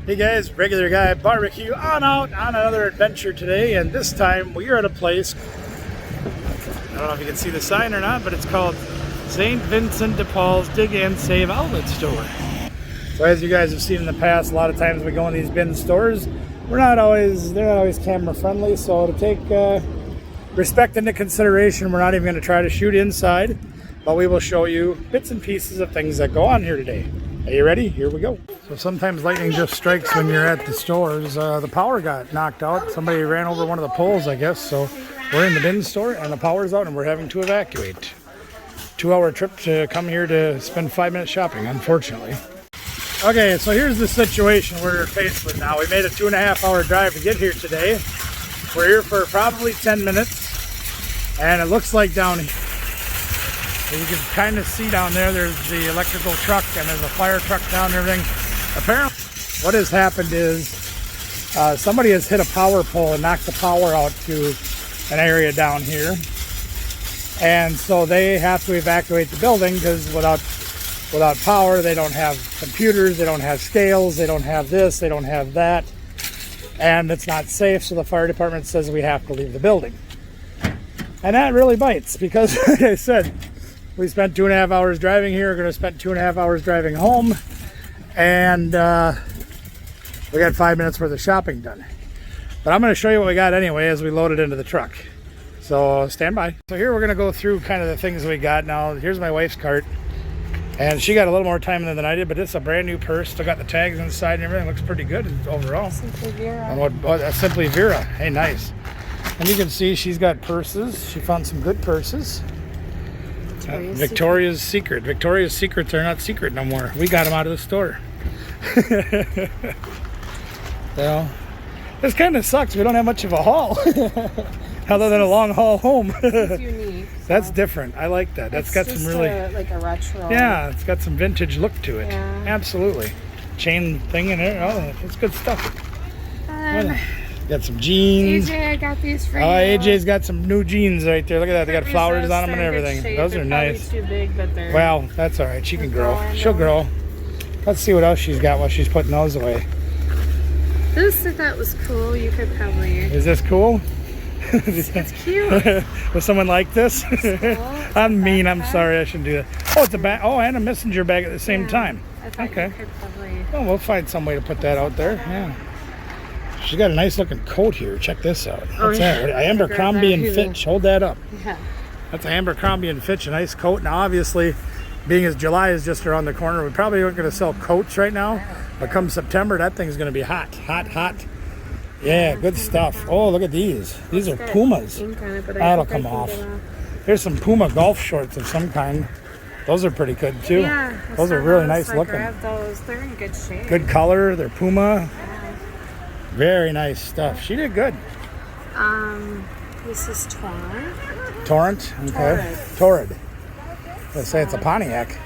Hey guys, regular guy barbecue on out on another adventure today, and this time we are at a place, I don't know if you can see the sign or not, but it's called St. Vincent de Paul's Dig and Save Outlet Store. So as you guys have seen in the past, a lot of times we go in these bin stores, they're not always camera friendly, so to take respect into consideration, we're not even going to try to shoot inside, but we will show you bits and pieces of things that go on here today. Are you ready? Here we go. So sometimes lightning just strikes when you're at the stores. The power got knocked out. Somebody ran over one of the poles, I guess. So we're in the bin store and the power's out and we're having to evacuate. 2-hour trip to come here to spend 5 minutes shopping, unfortunately. Okay, so here's the situation we're faced with now. We made a 2.5-hour drive to get here today. We're here for probably 10 minutes. And it looks like down here, you can kind of see down there's the electrical truck and there's a fire truck down and everything. Apparently what has happened is somebody has hit a power pole and knocked the power out to an area down here. And so they have to evacuate the building because without power, they don't have computers, they don't have scales, they don't have this, they don't have that. And it's not safe, so the fire department says we have to leave the building. And that really bites because, like I said, we spent 2.5 hours driving here. We're going to spend 2.5 hours driving home. And we got 5 minutes worth of shopping done. But I'm going to show you what we got anyway as we load it into the truck. So stand by. So here we're going to go through kind of the things we got. Now, here's my wife's cart. And she got a little more time than I did, but it's a brand new purse. Still got the tags inside and everything. Looks pretty good overall. Simply Vera. And Simply Vera. Hey, nice. And you can see she's got purses. She found some good purses. Victoria's Secret. Victoria's Secrets are not secret no more. We got them out of the store. Well, this kind of sucks. We don't have much of a haul. Other than a long haul home. It's unique. So. That's different. I like that. That's got some really... like a retro. Yeah, it's got some vintage look to it. Yeah. Absolutely. Chain thing in there. Oh, it's good stuff. Got some jeans. AJ, I got these for you. AJ's got some new jeans right there. Look at that. They got flowers on them and everything. Those are nice. Too big, but they're... Well, that's all right. She can grow. She'll grow. Let's see what else she's got while she's putting those away. This I thought was cool. You could probably... Is this cool? It's cute. Would someone like this? Cool. I'm mean. I'm sorry. I shouldn't do that. Oh, it's a bag. Oh, and a messenger bag at the same time. I thought okay. You could probably... Well, we'll find some way to put that out there. Yeah. She's got a nice looking coat here. Check this out. What's that? Abercrombie and Fitch. Hold that up. Yeah. That's Abercrombie and Fitch. A nice coat. Now, obviously, being as July is just around the corner, we probably aren't going to sell coats right now. But come September, that thing's going to be hot. Hot, hot. Yeah, good stuff. Oh, look at these. These are Pumas. That'll come off. Here's some Puma golf shorts of some kind. Those are pretty good too. Yeah, those are really nice looking. Grab those. They're in good shape. Good color. They're Puma. Yeah. Very nice stuff. She did good. This is Torrent. Torrent? Okay. Torrid. Let's say it's a Pontiac.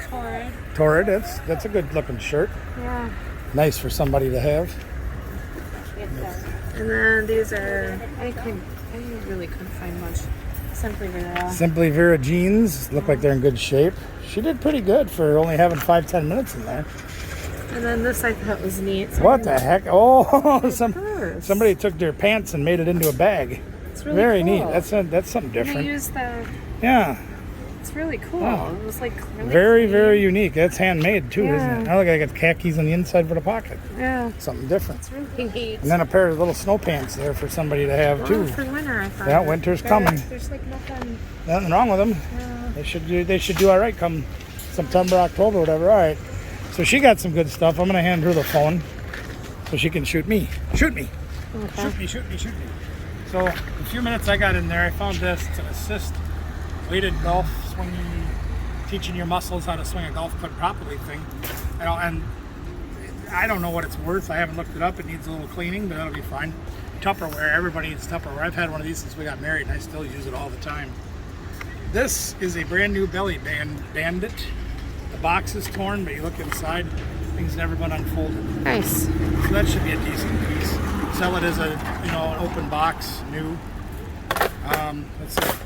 Torrid. Torrid. That's a good looking shirt. Yeah. Nice for somebody to have. And then these are, I really couldn't find much. Simply Vera. Simply Vera jeans. Look like they're in good shape. She did pretty good for only having 5-10 minutes in there. And then this I thought was neat. So what the heck? Oh, somebody took their pants and made it into a bag. It's really very cool. Neat. That's something different. And they used the... Yeah. It's really cool. Oh. It was like really very, clean. very unique. That's handmade too, yeah. isn't it? I look like I got khakis on the inside for the pocket. Yeah. Something different. It's really neat. And then a pair of little snow pants there for somebody to have too. For winter, I thought. Yeah, winter's coming. There's like nothing wrong with them. Yeah. They should do all right come September, October, whatever. All right. So she got some good stuff. I'm gonna hand her the phone so she can shoot me. Shoot me. Okay. Shoot me. So a few minutes I got in there. I found this. It's an assist weighted golf swinging, teaching your muscles how to swing a golf club properly thing. And I don't know what it's worth. I haven't looked it up. It needs a little cleaning, but that'll be fine. Tupperware. Everybody needs Tupperware. I've had one of these since we got married, and I still use it all the time. This is a brand new belly bandit. The box is torn, but you look inside, things never been unfolded. Nice. So that should be a decent piece. Sell it as an open box, new. Let's see.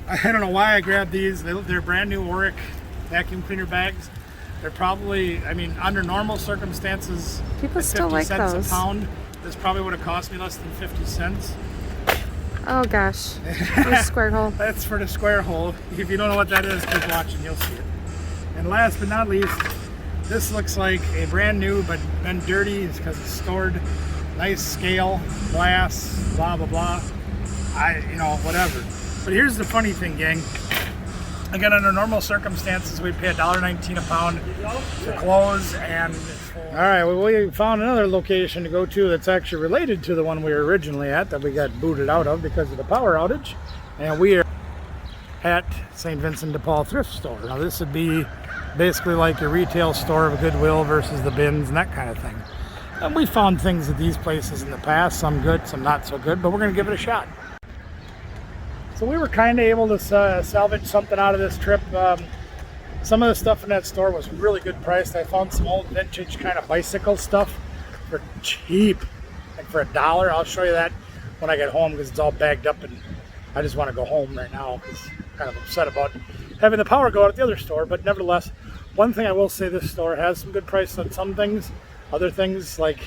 I don't know why I grabbed these. They're brand new Auric vacuum cleaner bags. They're probably, I mean, under normal circumstances, People at still 50 like cents those. a pound. This probably would have cost me less than 50 cents. Oh gosh. Your square hole. That's for the square hole. If you don't know what that is, keep watching, you'll see it. And last but not least, this looks like a brand new but been dirty. It's because it's stored. Nice scale, glass, blah blah blah. Whatever. But here's the funny thing, gang. Again, under normal circumstances, we pay $1.19 a pound for clothes and. All right, well, we found another location to go to that's actually related to the one we were originally at that we got booted out of because of the power outage. And we are at St. Vincent de Paul thrift store. Now, this would be basically like your retail store of Goodwill versus the bins and that kind of thing. And we found things at these places in the past, some good, some not so good, but we're going to give it a shot. So we were kind of able to salvage something out of this trip. Some of the stuff in that store was really good priced. I found some old vintage kind of bicycle stuff for cheap, like for $1. I'll show you that when I get home because it's all bagged up and I just want to go home right now because I'm kind of upset about having the power go out at the other store. But nevertheless, one thing I will say, this store has some good prices on some things. Other things like,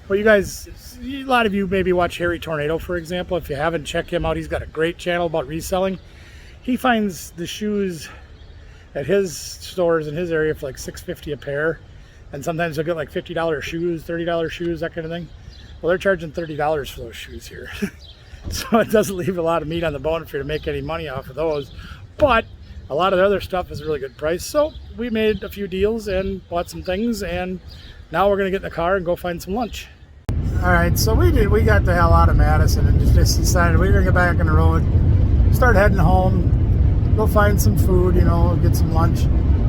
well, you guys, a lot of you maybe watch Harry Tornado, for example. If you haven't, check him out. He's got a great channel about reselling. He finds the shoes at his stores in his area for like $6.50 a pair, and sometimes they'll get like $50 shoes, $30 shoes, that kind of thing. Well, they're charging $30 for those shoes here. So it doesn't leave a lot of meat on the bone for you to make any money off of those, but a lot of the other stuff is a really good price. So we made a few deals and bought some things, and now we're gonna get in the car and go find some lunch. All right, so we got the hell out of Madison and just decided we were gonna get back on the road, start heading home, go find some food, get some lunch.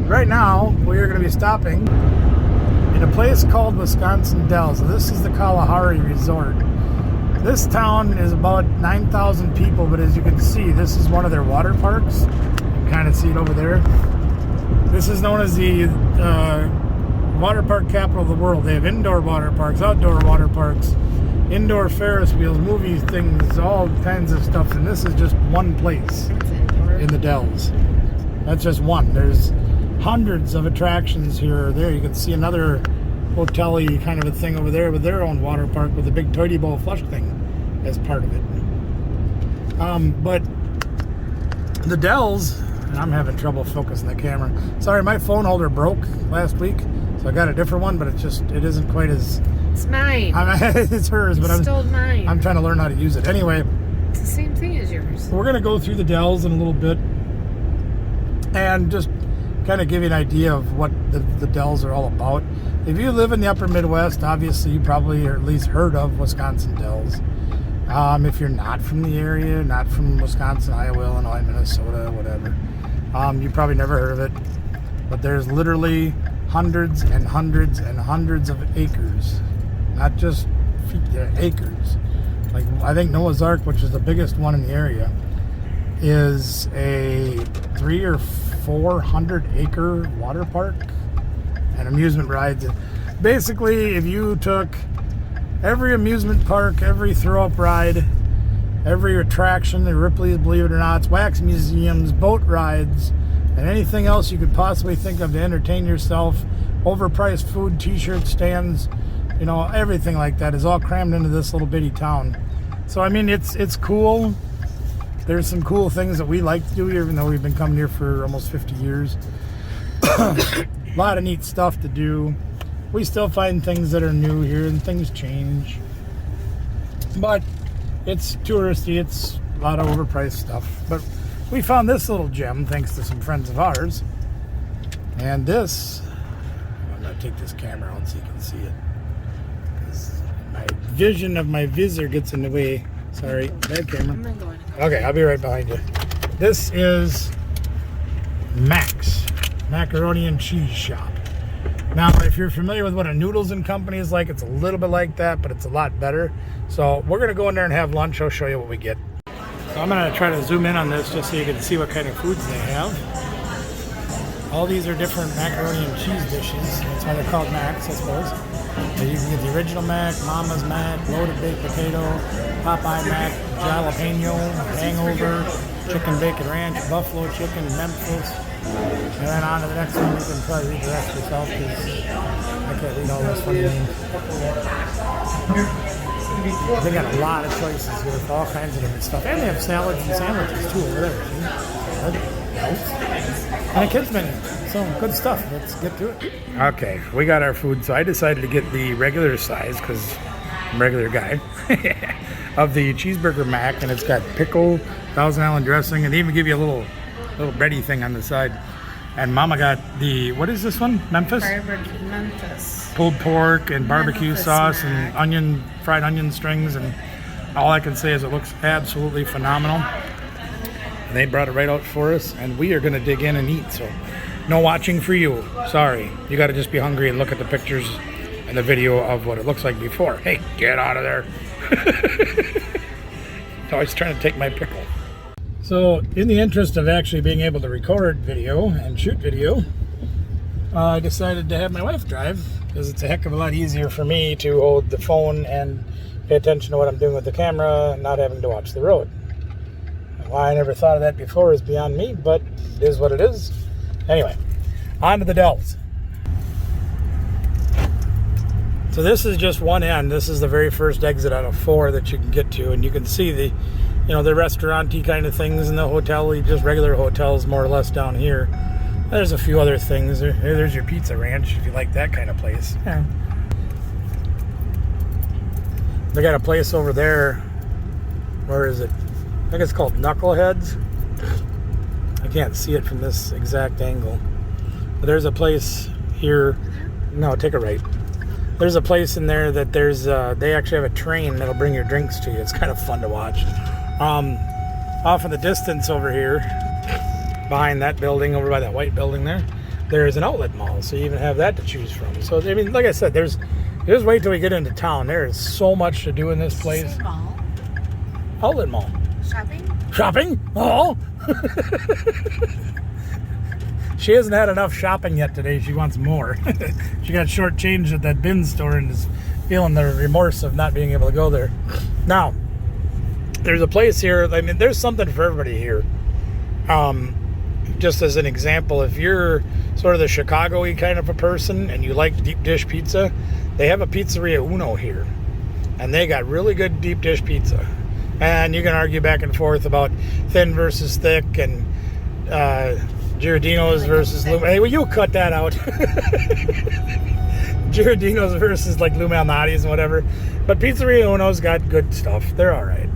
Right now, we are going to be stopping in a place called Wisconsin Dells. This is the Kalahari Resort. This town is about 9,000 people, but as you can see, this is one of their water parks. You can kind of see it over there. This is known as the water park capital of the world. They have indoor water parks, outdoor water parks, indoor Ferris wheels, movie things, all kinds of stuff, and this is just one place in the Dells. That's just one. There's hundreds of attractions here or there. You can see another hotel-y kind of a thing over there with their own water park with a big Toity Bowl flush thing as part of it. But the Dells, I'm having trouble focusing the camera. Sorry, my phone holder broke last week, so I got a different one, but it isn't quite as... It's mine. It's hers, but mine. I'm trying to learn how to use it. Anyway, it's the same thing as yours. we're going to go through the Dells in a little bit and just kind of give you an idea of what the Dells are all about. If you live in the upper Midwest, obviously you probably or at least heard of Wisconsin Dells. If you're not from the area, not from Wisconsin, Iowa, Illinois, Minnesota, whatever, you probably never heard of it. But there's literally hundreds and hundreds and hundreds of acres. Not just feet, they're acres. Like, I think Noah's Ark, which is the biggest one in the area, is a 300 or 400 acre water park and amusement rides. Basically, if you took every amusement park, every throw-up ride, every attraction, the Ripley's, believe it or not, wax museums, boat rides, and anything else you could possibly think of to entertain yourself, overpriced food, t-shirt stands, everything like that is all crammed into this little bitty town. So, I mean, it's cool. There's some cool things that we like to do here, even though we've been coming here for almost 50 years. A lot of neat stuff to do. We still find things that are new here, and things change. But it's touristy. It's a lot of overpriced stuff. But we found this little gem thanks to some friends of ours. And this, I'm going to take this camera out so you can see it, because my vision of my visor gets in the way. Sorry, bad camera. I'm not going. Okay, I'll be right behind you. This is Max Macaroni and Cheese Shop. Now, if you're familiar with what a Noodles and Company is like, it's a little bit like that, but it's a lot better. So we're going to go in there and have lunch. I'll show you what we get. So I'm going to try to zoom in on this just so you can see what kind of foods they have. All these are different macaroni and cheese dishes. That's why they're called Max, I suppose. You can get the original Mac, Mama's Mac, loaded baked potato, Popeye Mac, jalapeno, hangover, chicken bacon ranch, buffalo chicken, Memphis, And then on to the next one. You can probably read the rest yourself because I can't read all those funny names. They got a lot of choices here for all kinds of different stuff. And they have salads and sandwiches too over there. And a kids menu. So good stuff. Let's get to it. Okay, we got our food. So I decided to get the regular size because I'm a regular guy of the cheeseburger mac, and it's got pickle, Thousand Island dressing, and they even give you a little bready thing on the side. And Mama got the, what is this one? Memphis? Memphis. Pulled pork and barbecue Memphis sauce snack. and fried onion strings, and all I can say is it looks absolutely phenomenal. And they brought it right out for us, and we are going to dig in and eat. So no watching for you. Sorry. You got to just be hungry and look at the pictures and the video of what it looks like before. Hey, get out of there. He's always trying to take my pickle. So in the interest of actually being able to record video and shoot video, I decided to have my wife drive because it's a heck of a lot easier for me to hold the phone and pay attention to what I'm doing with the camera and not having to watch the road. Why I never thought of that before is beyond me, but it is what it is. Anyway, on to the Dells. So this is just one end. This is the very first exit out of 4 that you can get to, and you can see the, the restaurant-y kind of things in the hotel, just regular hotels more or less down here. There's a few other things. There's your pizza ranch if you like that kind of place. Yeah. They got a place over there. Where is it? I think it's called Knuckleheads. I can't see it from this exact angle. But there's a place here. No, take a right. There's a place in there that they actually have a train that'll bring your drinks to you. It's kind of fun to watch. Off in the distance over here, behind that building, over by that white building there's an outlet mall. So you even have that to choose from. So, I mean, like I said, just wait till we get into town. There is so much to do in this place. Mall. Outlet mall. Shopping? Oh! She hasn't had enough shopping yet today. She wants more. She got shortchanged at that bin store and is feeling the remorse of not being able to go there. Now, there's a place here. I mean, there's something for everybody here. Just as an example, if you're sort of the Chicago-y kind of a person and you like deep dish pizza, they have a Pizzeria Uno here. And they got really good deep dish pizza. And you can argue back and forth about thin versus thick and Giardino's versus Lou. Hey, will you cut that out? Giardino's versus like Lou Malnati's and whatever. But Pizzeria Uno's got good stuff. They're all right.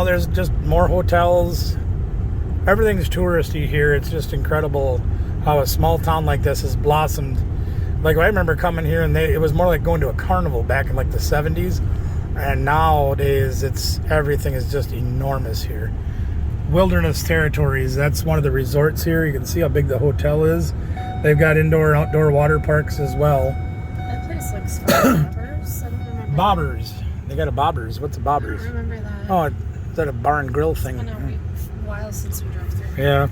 There's just more hotels. Everything's touristy here. It's just incredible how a small town like this has blossomed. Like, I remember coming here and it was more like going to a carnival back in like the 70s. And nowadays, everything is just enormous here. Wilderness Territories, that's one of the resorts here. You can see how big the hotel is. They've got indoor and outdoor water parks as well. That place looks fun. Bobbers? I don't remember. Bobbers. They got a Bobbers. What's a Bobbers? I don't remember that. Oh, is that a bar and grill thing? I know, a while since we drove through. Yeah.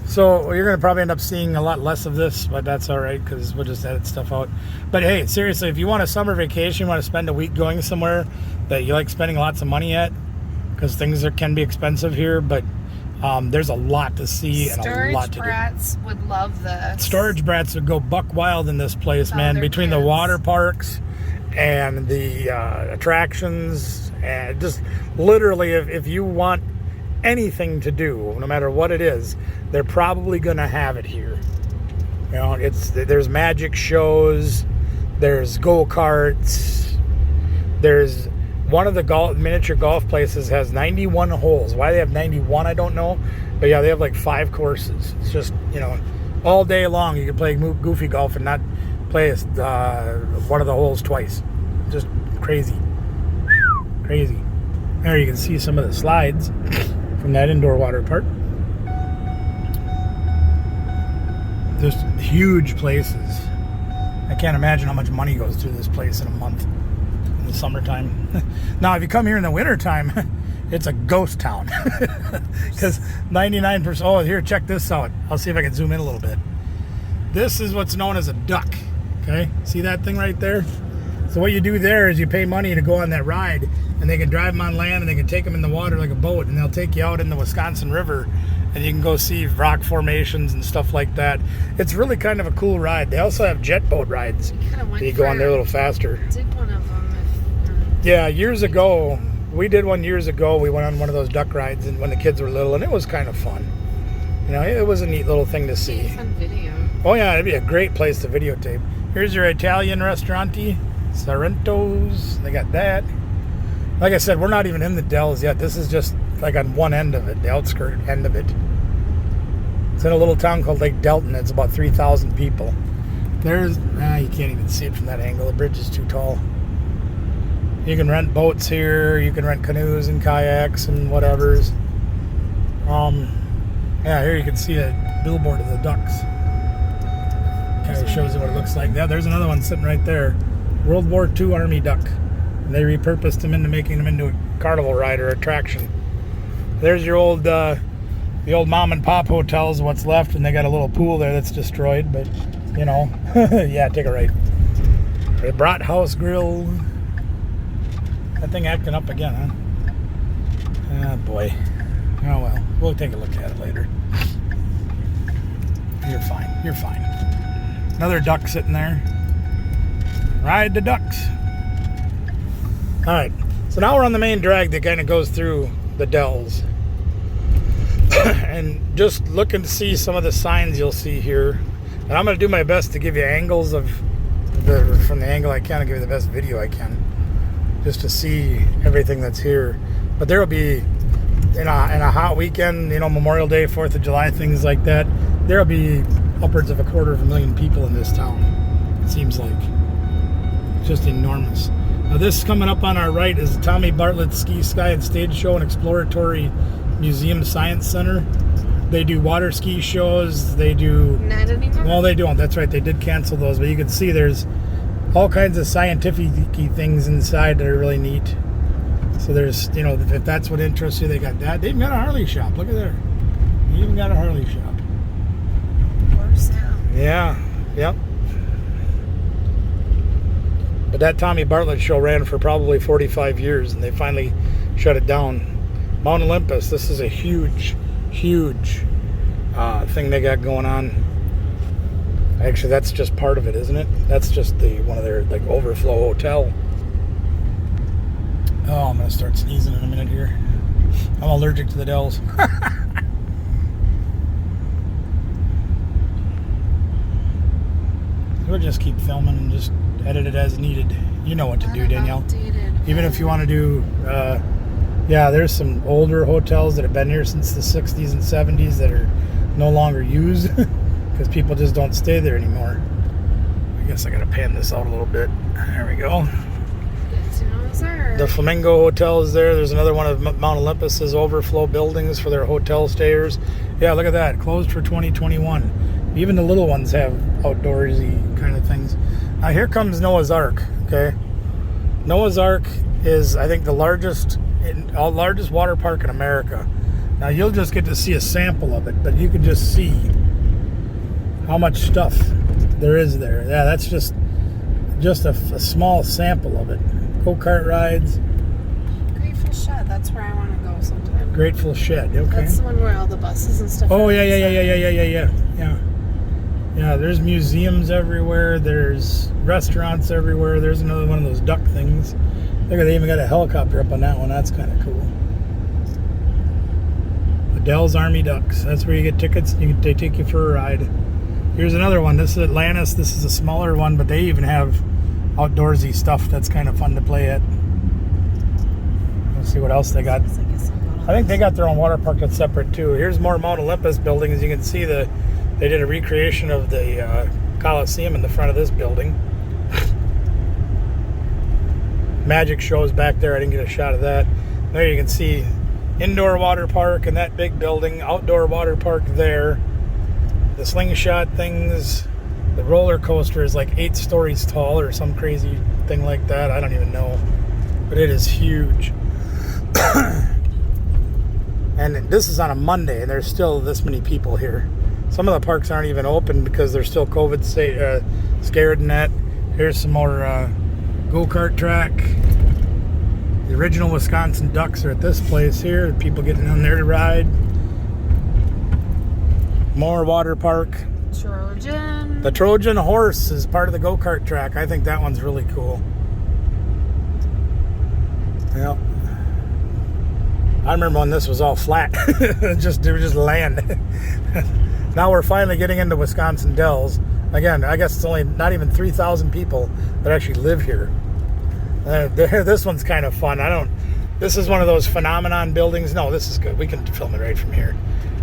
So you're going to probably end up seeing a lot less of this, but that's all right because we'll just edit stuff out. But hey, seriously, if you want a summer vacation, you want to spend a week going somewhere that you like spending lots of money at, because things can be expensive here, but there's a lot to see and a lot to do. Storage brats would love this. Storage brats would go buck wild in this place, man. Between the water parks and the attractions, and just literally, if you want anything to do, no matter what it is, they're probably going to have it here. There's magic shows, there's go-karts, there's one of the miniature golf places has 91 holes. Why they have 91, I don't know. But yeah, they have like 5 courses. It's just, all day long you can play goofy golf and not play one of the holes twice. Just crazy. Crazy. There you can see some of the slides from that indoor water park. Just huge places. I can't imagine how much money goes through this place in a month in the summertime. Now, if you come here in the wintertime, it's a ghost town. Because 99%... Oh, here, check this out. I'll see if I can zoom in a little bit. This is what's known as a duck. Okay? See that thing right there? So what you do there is you pay money to go on that ride, and they can drive them on land, and they can take them in the water like a boat, and they'll take you out in the Wisconsin River, and you can go see rock formations and stuff like that. It's really kind of a cool ride. They also have jet boat rides. You go on there a little faster. Did one of them. Yeah, years ago, we did one years ago. We went on one of those duck rides and when the kids were little, and it was kind of fun. You know, it was a neat little thing to see. Fun video. Oh yeah, it'd be a great place to videotape. Here's your Italian restaurante, Sorrento's. They got that. Like I said, we're not even in the Dells yet. This is just like on one end of it, the outskirt end of it. It's in a little town called Lake Delton. It's about 3,000 people. There's, you can't even see it from that angle. The bridge is too tall. You can rent boats here. You can rent canoes and kayaks and whatevers. Yeah, here you can see a billboard of the ducks. Kind of shows you what it looks like. Yeah, there's another one sitting right there. World War II Army duck. And they repurposed them into making them into a carnival ride or attraction. There's your old, the old mom and pop hotels, what's left, and they got a little pool there that's destroyed, but, you know, yeah, take a right. The Brat House Grill. That thing acting up again, huh? Oh, boy. Oh, well, we'll take a look at it later. You're fine. You're fine. Another duck sitting there. Ride the ducks. All right. So now we're on the main drag that kind of goes through the Dells. And just looking to see some of the signs you'll see here. And I'm going to do my best to give you angles of from the angle I can and give you the best video I can. Just to see everything that's here. But there will be, in a hot weekend, you know, Memorial Day, 4th of July, things like that, there will be upwards of 250,000 people in this town. It seems like. It's just enormous. Now this coming up on our right is the Tommy Bartlett Ski, Sky, and Stage Show and Exploratory Museum Science Center. They do water ski shows. They do... Not anymore? Well, they don't. That's right. They did cancel those. But you can see there's all kinds of scientific-y things inside that are really neat. So there's, you know, if that's what interests you, they got that. They even got a Harley shop. Look at there. They even got a Harley shop. Yeah. Yep. But that Tommy Bartlett show ran for probably 45 years, and they finally shut it down. Mount Olympus, this is a huge, huge thing they got going on. Actually, that's just part of it, isn't it? That's just one of their like overflow hotel. Oh, I'm gonna start sneezing in a minute here. I'm allergic to the Dells. We'll just keep filming and just edit it as needed. You know what to do, Danielle. Even if you want to do, yeah, there's some older hotels that have been here since the 60s and 70s that are no longer used because people just don't stay there anymore. I guess I gotta pan this out a little bit. There we go. The Flamingo Hotel is there. There's another one of Mount Olympus's overflow buildings for their hotel stayers. Yeah, look at that. Closed for 2021. Even the little ones have outdoorsy kind of things. Now here comes Noah's Ark, okay? Noah's Ark is, I think, the largest water park in America. Now you'll just get to see a sample of it, but you can just see how much stuff there is there. Yeah, that's just a small sample of it. Go-kart rides. Grateful Shed, that's where I want to go sometime. Grateful Shed, okay. That's the one where all the buses and stuff Oh, yeah. Yeah, there's museums everywhere. There's restaurants everywhere. There's another one of those duck things. Look, they even got a helicopter up on that one. That's kind of cool. The Dells Army Ducks. That's where you get tickets. They take you for a ride. Here's another one. This is Atlantis. This is a smaller one, but they even have outdoorsy stuff that's kind of fun to play at. Let's see what else they got. I think they got their own water park that's separate too. Here's more Mount Olympus buildings. You can see they did a recreation of the Coliseum in the front of this building. Magic shows back there. I didn't get a shot of that. There you can see indoor water park in that big building. Outdoor water park there. The slingshot things. The roller coaster is like 8 stories tall or some crazy thing like that. I don't even know. But it is huge. And this is on a Monday, and there's still this many people here. Some of the parks aren't even open because they're still COVID scared and that. Here's some more go-kart track. The original Wisconsin Ducks are at this place here. People getting on there to ride. More water park. Trojan. The Trojan horse is part of the go-kart track. I think that one's really cool. Yep. I remember when this was all flat. They were just land. Now we're finally getting into Wisconsin Dells. Again, I guess it's only not even 3,000 people that actually live here. This one's kind of fun. This is one of those phenomenon buildings. No, this is good. We can film it right from here.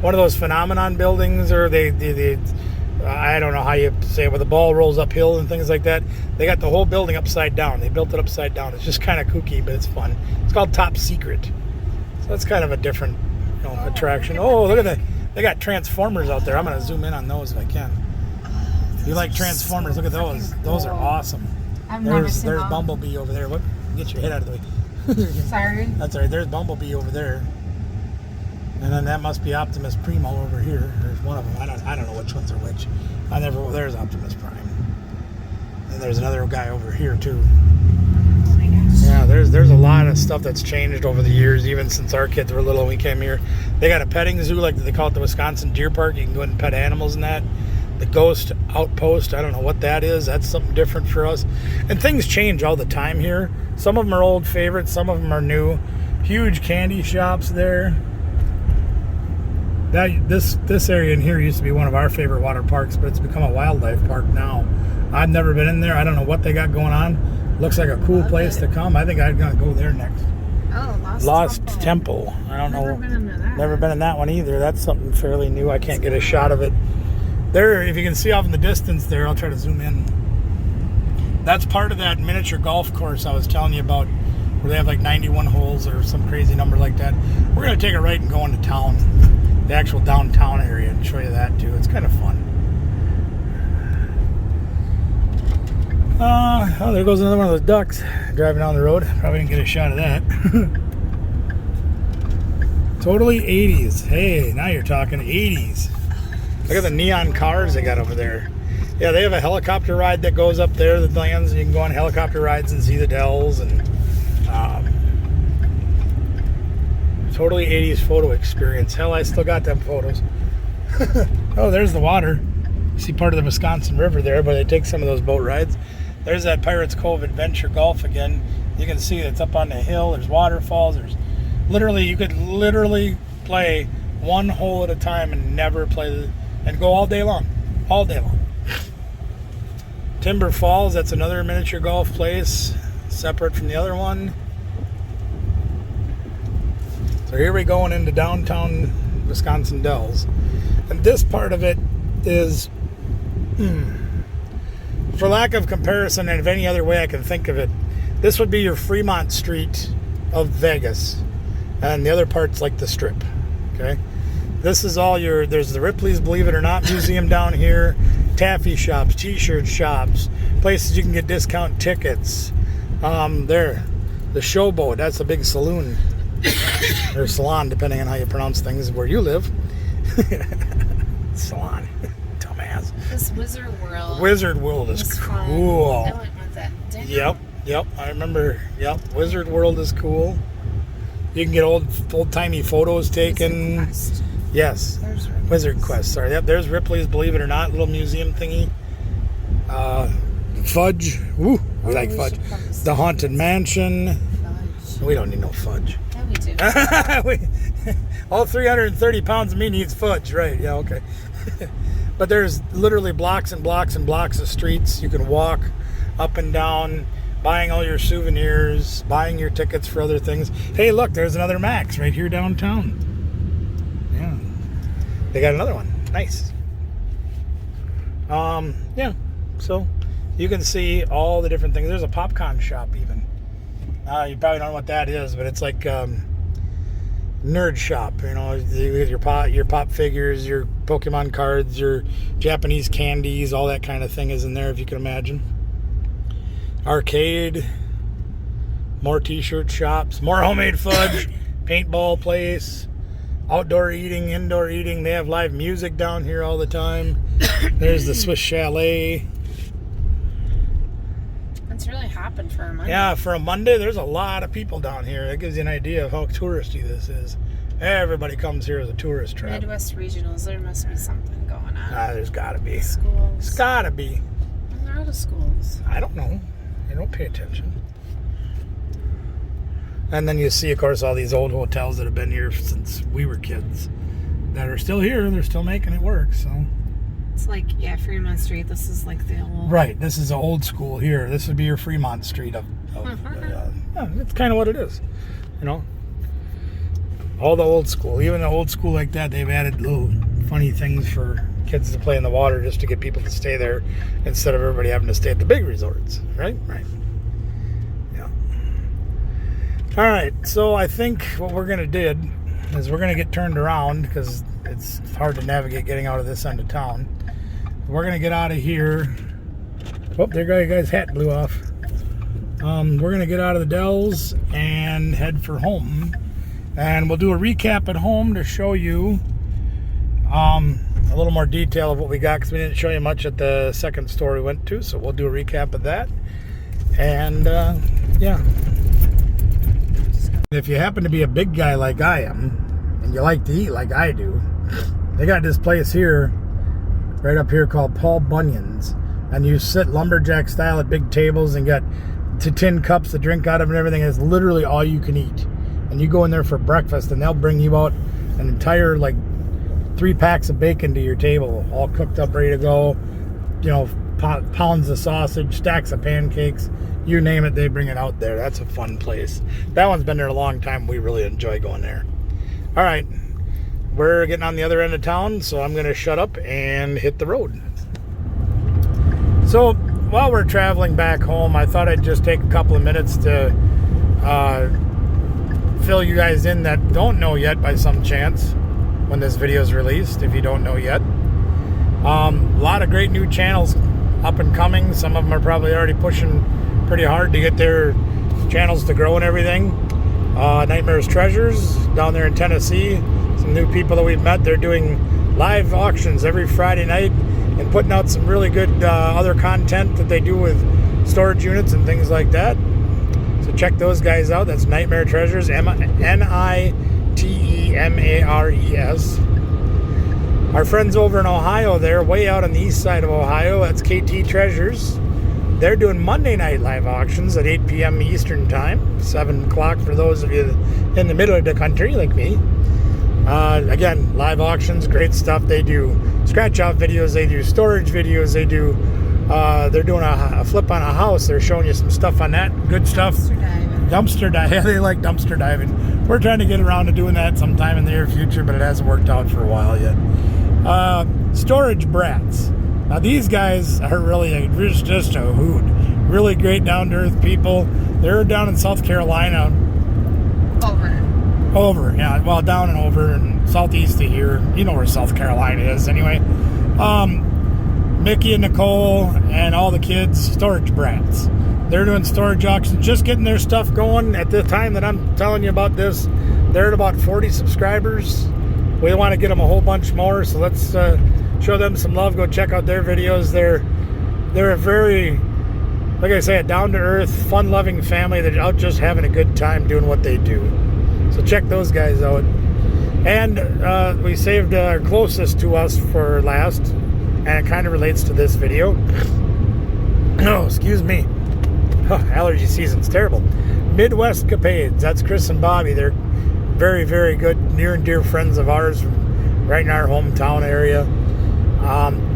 One of those phenomenon buildings, or they I don't know how you say it, where the ball rolls uphill and things like that. They got the whole building upside down. They built it upside down. It's just kind of kooky, but it's fun. It's called Top Secret. So that's kind of a different attraction. Oh, look at that. They got Transformers out there. I'm going to zoom in on those if I can. If you like Transformers, look at those. Those are awesome. There's Bumblebee over there. Look, get your head out of the way. Sorry. That's all right. There's Bumblebee over there. And then that must be Optimus Primo over here. There's one of them. I don't know which ones are which. There's Optimus Prime. And there's another guy over here too. Oh my gosh. Yeah, there's a lot of stuff that's changed over the years, even since our kids were little and we came here. They got a petting zoo, like they call it the Wisconsin Deer Park. You can go ahead and pet animals in that. The Ghost Outpost, I don't know what that is. That's something different for us. And things change all the time here. Some of them are old favorites, some of them are new. Huge candy shops there. This area in here used to be one of our favorite water parks, but it's become a wildlife park now. I've never been in there. I don't know what they got going on. Looks like a cool place to come. I think I'm going to go there next. Oh, Lost Temple. I don't know. Never been in that one either. That's something fairly new. I can't get a shot of it. There, if you can see off in the distance there, I'll try to zoom in. That's part of that miniature golf course I was telling you about, where they have like 91 holes or some crazy number like that. We're going to take a right and go into town, the actual downtown area, and show you that too. It's kind of fun. Oh, there goes another one of those ducks driving down the road. Probably didn't get a shot of that. Totally 80s. Hey, now you're talking 80s. Look at the neon cars they got over there. Yeah, they have a helicopter ride that goes up there that lands, and you can go on helicopter rides and see the Dells, and totally 80s photo experience. Hell, I still got them photos. Oh, there's the water. You see part of the Wisconsin River there, but they take some of those boat rides. There's that Pirates Cove Adventure Golf again. You can see it's up on the hill. There's waterfalls. You could literally play one hole at a time and never play and go all day long. All day long. Timber Falls, that's another miniature golf place, separate from the other one. So here we going into downtown Wisconsin Dells. And this part of it is, for lack of comparison and of any other way I can think of it, this would be your Fremont Street of Vegas. And the other part's like the Strip, okay? This is all there's the Ripley's Believe It or Not Museum down here, taffy shops, t-shirt shops, places you can get discount tickets. There, the Showboat, that's a big saloon. Or salon, depending on how you pronounce things where you live. Salon. Dumbass. This Wizard World. Wizard World is cool. I went with that. Danielle. Yep, I remember. Yep, Wizard World is cool. You can get old-timey photos taken. Wizard Quest. Yes. Wizard Quest, sorry. Yep, there's Ripley's Believe It or Not, little museum thingy. Fudge. Woo, we like fudge. The Haunted Mansion. Fudge. We don't need no fudge. Yeah, we do. All 330 pounds of me needs fudge, right? Yeah, okay. But there's literally blocks and blocks and blocks of streets. You can walk up and down, buying all your souvenirs, buying your tickets for other things. Hey, look, there's another Max right here downtown. Yeah. They got another one. Nice. Yeah. So you can see all the different things. There's a popcorn shop even. You probably don't know what that is, but it's like nerd shop. You know, you get your pop figures, your Pokemon cards, your Japanese candies, all that kind of thing is in there, if you can imagine. Arcade, more t-shirt shops, more homemade fudge, paintball place, outdoor eating, indoor eating. They have live music down here all the time. There's the Swiss Chalet. That's really hopping for a Monday. Yeah, for a Monday, there's a lot of people down here. That gives you an idea of how touristy this is. Everybody comes here as a tourist trap. Midwest regionals, there must be something going on. There's got to be. Schools. It's got to be. They're out of schools. I don't know. I don't pay attention. And then you see, of course, all these old hotels that have been here since we were kids that are still here. They're still making it work, so... It's like, yeah, Fremont Street. This is like the old... Right. This is the old school here. This would be your Fremont Street of yeah, it's kind of what it is, you know. All the old school. Even the old school like that, they've added little funny things for kids to play in the water just to get people to stay there instead of everybody having to stay at the big resorts. Right? Right. Yeah. All right. So I think what we're going to do is we're going to get turned around because it's hard to navigate getting out of this end of town. We're going to get out of here. Oh, there you guy's hat blew off. We're going to get out of the Dells and head for home. And we'll do a recap at home to show you a little more detail of what we got because we didn't show you much at the second store we went to. So we'll do a recap of that. And, yeah. If you happen to be a big guy like I am, and you like to eat like I do, they got this place here, right up here, called Paul Bunyan's. And you sit lumberjack style at big tables and got tin cups to drink out of and everything. It's literally all you can eat. And you go in there for breakfast and they'll bring you out an entire, like, 3 packs of bacon to your table, all cooked up, ready to go. You know, pounds of sausage, stacks of pancakes, you name it, they bring it out there. That's a fun place. That one's been there a long time. We really enjoy going there. All right, we're getting on the other end of town, so I'm going to shut up and hit the road. So while we're traveling back home, I thought I'd just take a couple of minutes to fill you guys in that don't know yet by some chance when this video is released, if you don't know yet. A lot of great new channels up and coming. Some of them are probably already pushing pretty hard to get their channels to grow and everything. Nightmare's Treasures down there in Tennessee. Some new people that we've met. They're doing live auctions every Friday night and putting out some really good other content that they do with storage units and things like that. So check those guys out. That's Nightmare Treasures, Nitemares. Our friends over in Ohio, they're way out on the east side of Ohio. That's KT Treasures. They're doing Monday night live auctions at 8 p.m. Eastern Time, 7 o'clock for those of you in the middle of the country like me. Again, live auctions, great stuff. They do scratch-off videos. They do storage videos. They do. They're doing a flip on a house. They're showing you some stuff on that. Good stuff. Dumpster diving. Yeah, they like dumpster diving. We're trying to get around to doing that sometime in the near future, but it hasn't worked out for a while yet. Storage brats. Now these guys are really just a hoot. Really great down-to-earth people. They're down in South Carolina. Over, yeah. Well, down and over and southeast of here. You know where South Carolina is anyway. Mickey and Nicole and all the kids, storage brats. They're doing storage auctions, just getting their stuff going. At the time that I'm telling you about this, they're at about 40 subscribers. We want to get them a whole bunch more, so let's show them some love. Go check out their videos. They're a very, like I say, a down-to-earth, fun-loving family that are out just having a good time doing what they do. So check those guys out. And we saved our closest to us for last, and it kind of relates to this video. Oh, excuse me. Allergy season's terrible. Midwest Capades. That's Chris and Bobby. They're very, very good, near and dear friends of ours from right in our hometown area.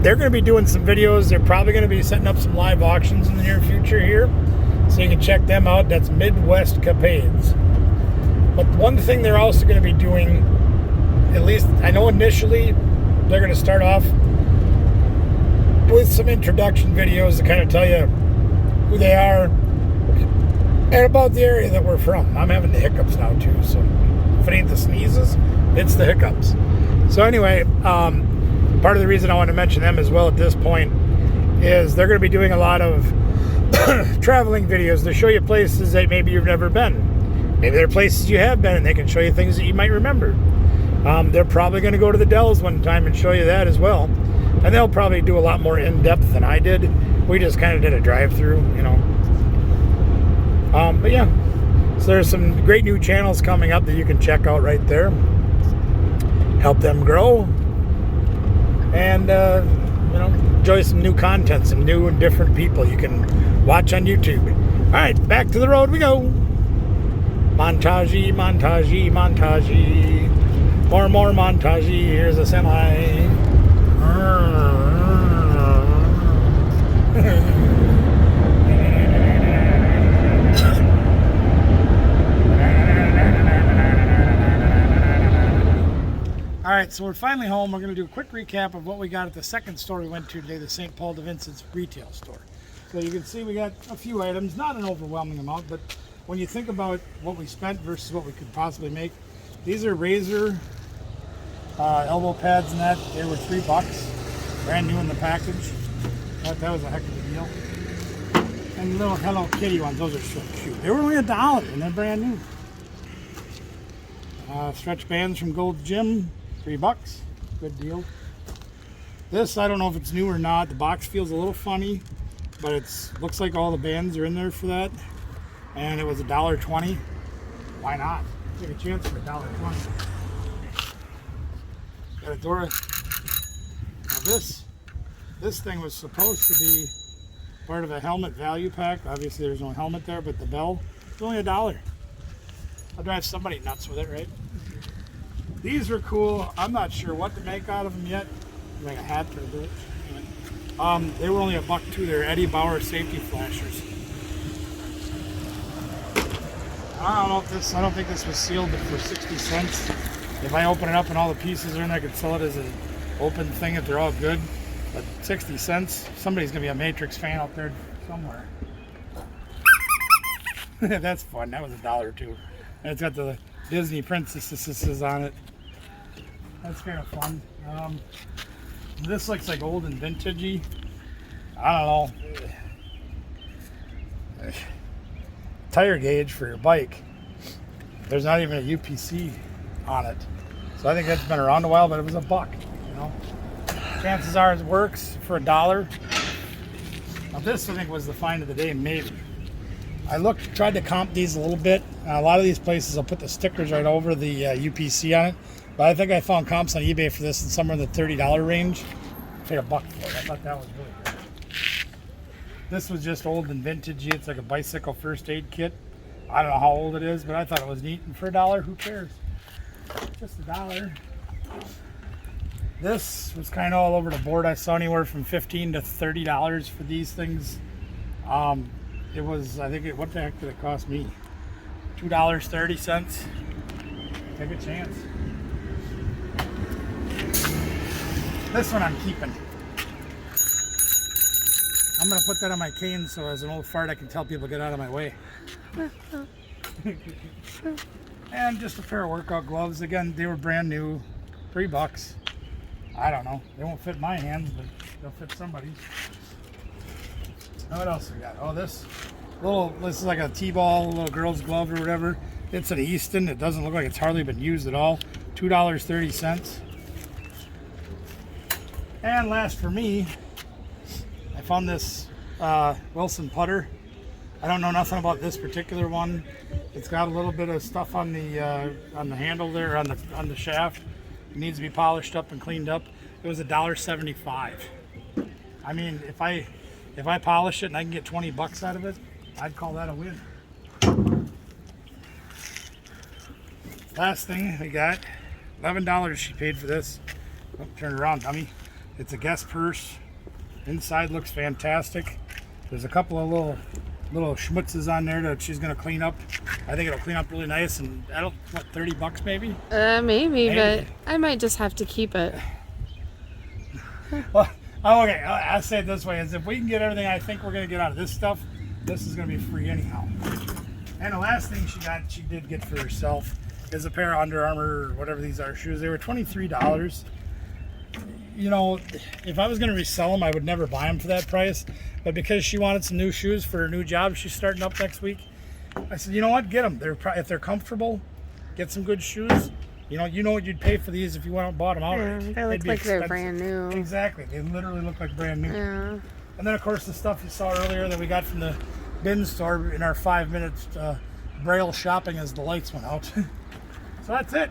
They're going to be doing some videos. They're probably going to be setting up some live auctions in the near future here. So you can check them out. That's Midwest Capades. But one thing they're also going to be doing, at least I know initially, they're going to start off with some introduction videos to kind of tell you who they are and about the area that we're from. I'm having the hiccups now too, so if it ain't the sneezes, it's the hiccups. So anyway, part of the reason I want to mention them as well at this point is they're going to be doing a lot of traveling videos to show you places that maybe you've never been. Maybe there are places you have been and they can show you things that you might remember. They're probably going to go to the Dells one time and show you that as well. And they'll probably do a lot more in-depth than I did. We just kind of did a drive-through, you know. But yeah, so there's some great new channels coming up that you can check out right there. Help them grow. And, enjoy some new content, some new and different people you can watch on YouTube. All right, back to the road we go. Montage, montage, montage. More and more montage. Here's a semi. All right, so we're finally home. We're going to do a quick recap of what we got at the second store we went to today, the St. Paul de Vincent's retail store. So you can see we got a few items, not an overwhelming amount, but when you think about what we spent versus what we could possibly make, these are razor elbow pads and that. They were $3, brand new in the package. Thought that was a heck of a deal. And little Hello Kitty ones, those are so cute. They were only $1 and they're brand new. Stretch bands from Gold's Gym, $3, good deal. This, I don't know if it's new or not. The box feels a little funny, but it looks like all the bands are in there for that. And it was $1.20. Why not? Take a chance for $1.20. Got a Dora. Now this thing was supposed to be part of a helmet value pack. Obviously there's no helmet there, but the bell is only $1. I'll drive somebody nuts with it, right? These are cool. I'm not sure what to make out of them yet. Like a hat or a bit. They were only $1 too. They're Eddie Bauer safety flashers. I don't think this was sealed for 60 cents. If I open it up and all the pieces are in there, I could sell it as an open thing if they're all good. But 60 cents, somebody's gonna be a Matrix fan out there somewhere. That's fun. That was $1 too. And it's got the Disney princesses on it. That's kind of fun. This looks like old and vintagey. I don't know. Tire gauge for your bike. There's not even a UPC on it. So I think that's been around a while, but it was $1, Chances are it works for $1. Now this I think was the find of the day, maybe. I tried to comp these a little bit. A lot of these places will put the stickers right over the UPC on it, but I think I found comps on eBay for this in somewhere in the $30 range. I paid $1 for it. I thought that was really good. This was just old and vintagey. It's like a bicycle first aid kit. I don't know how old it is, but I thought it was neat. And for $1, who cares? Just $1. This was kind of all over the board. I saw anywhere from $15 to $30 for these things. It was, I think, what the heck did it cost me? $2.30. Take a chance. This one I'm keeping. I'm going to put that on my cane so as an old fart I can tell people get out of my way. And just a pair of workout gloves. Again, they were brand new. $3. I don't know. They won't fit my hands, but they'll fit somebody's. What else we got? Oh, this is like a T-ball, little girl's glove or whatever. It's an Easton. It doesn't look like it's hardly been used at all. $2.30. And last for me, I found this Wilson putter. I don't know nothing about this particular one. It's got a little bit of stuff on the handle there, on the shaft. It needs to be polished up and cleaned up. It was $1.75. I mean, if I polish it and I can get $20 out of it, I'd call that a win. Last thing we got, $11 she paid for this. Oh, turn it around, dummy. It's a guest purse. Inside looks fantastic. There's a couple of little schmutzes on there that she's gonna clean up. I think it'll clean up really nice, and that'll, what, $30 maybe? Maybe, but I might just have to keep it. Well, okay, I'll say it this way, is if we can get everything I think we're gonna get out of this stuff, this is gonna be free anyhow. And the last thing she did get for herself is a pair of Under Armour, or whatever these are, shoes. They were $23. You know, if I was going to resell them, I would never buy them for that price. But because she wanted some new shoes for her new job she's starting up next week, I said, you know what, get them. If they're comfortable, get some good shoes. You know what you'd pay for these if you went out and bought them outright. Yeah, they look like they're brand new. Exactly. They literally look like brand new. Yeah. And then, of course, the stuff you saw earlier that we got from the bin store in our 5 minutes braille shopping as the lights went out. So that's it.